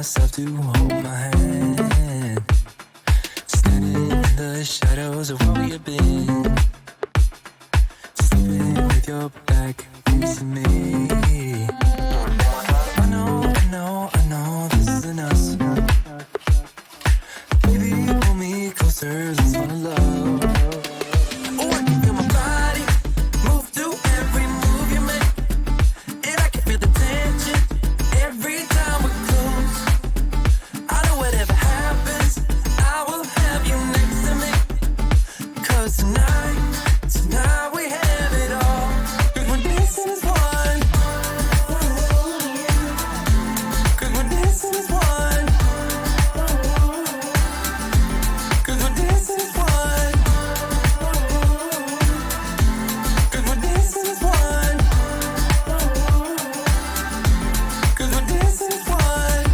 myself to hold my hand. Standing in the shadows of where we've been. Sleeping with your back facing me. I know this isn't us. Baby, pull me closer, let's fall in love. Oh, I can feel my body move through every move you make. And I can feel the tension every time we're close. I know whatever happens, I will have you next to me. 'Cause tonight we have it all. 'Cause we're dancing as one. 'Cause we're dancing as one. 'Cause we're dancing as one. 'Cause we're dancing as one. 'Cause we're dancing as one.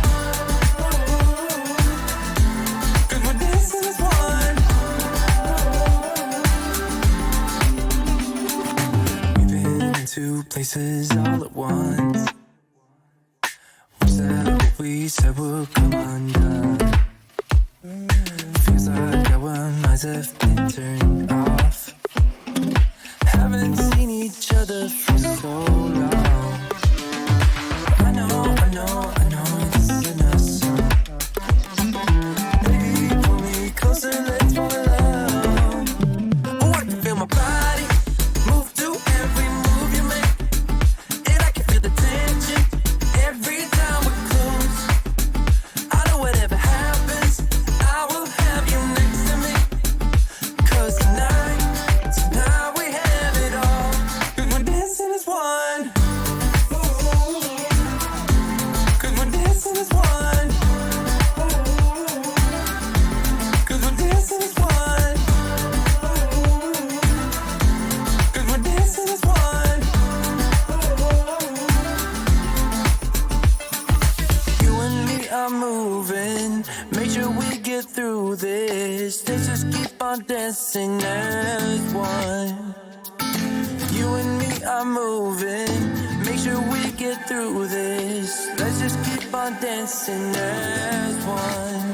'Cause we're dancing as one. We've been into places all at once. Was that what we said would come undone? Feels like our minds have been turned off. Haven't seen each other for so long. I know this isn't us. Baby, pull me closer, let's fall in love. Oh, I can feel my body move through every move you make. And I can feel the tension every time we're close. I know whatever happens, I will have you next to me. 'Cause tonight we have it all. 'Cause we're dancing as one. 'Cause we're dancing as one. 'Cause we're dancing as one. 'Cause we're dancing as one. You and me are moving. Make sure we get through this. Let's just keep on dancing as one. You and me are moving. Make sure we get through this. Let's just keep on dancing as one.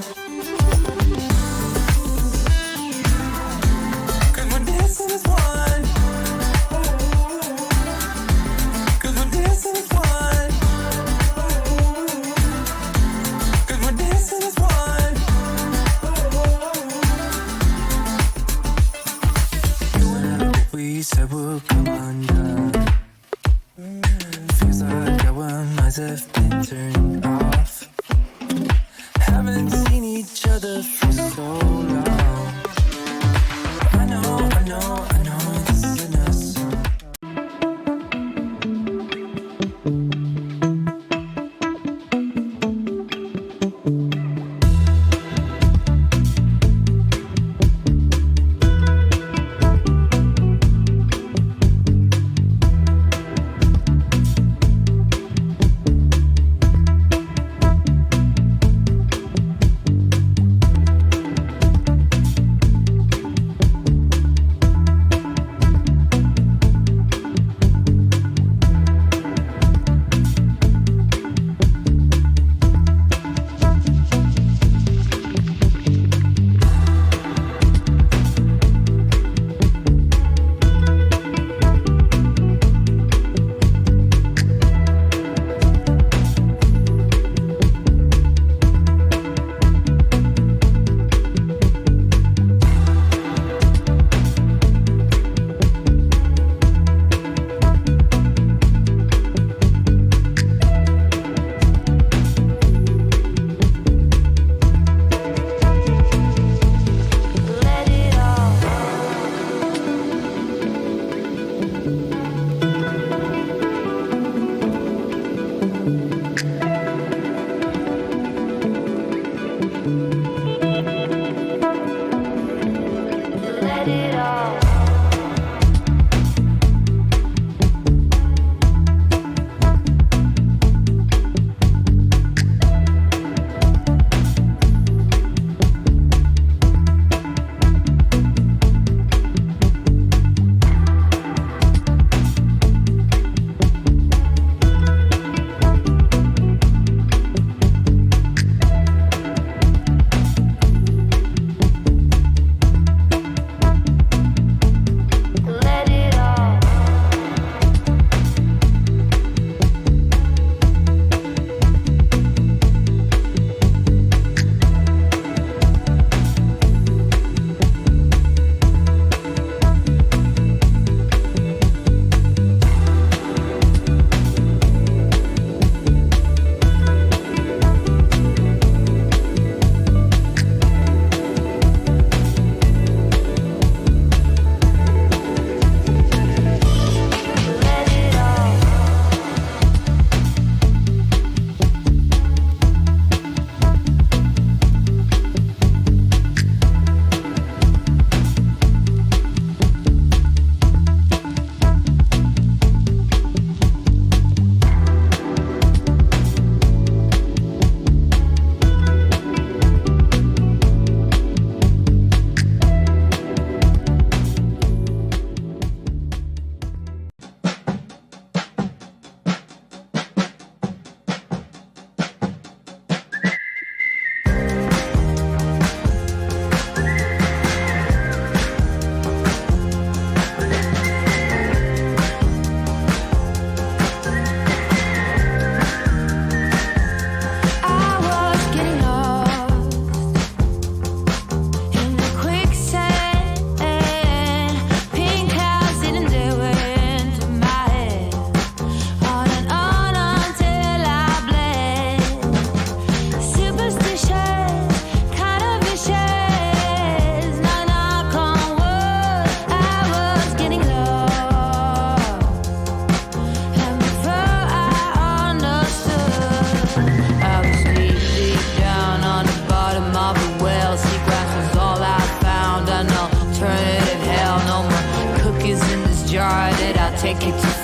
'Cause we're dancing as one. 'Cause we're dancing as one. 'Cause we're dancing as one. You and I, we said would come undone. Feels like our minds have been turned off. Haven't seen each other for so long. I know this isn't us.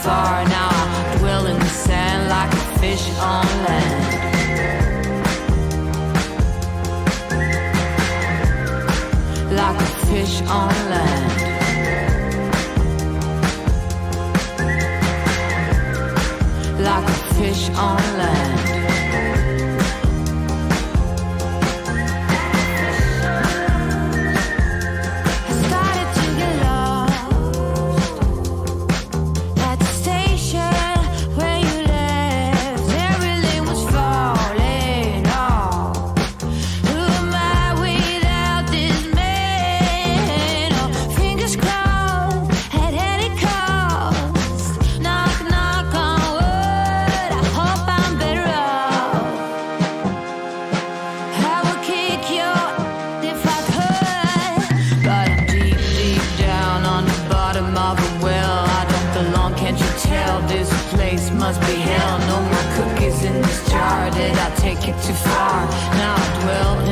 far. Now I dwell in the sand like a fish on land. Like a fish on land. Like a fish on land. Must be hell, no more cookies in this jar. Did I take it too far? Now I dwell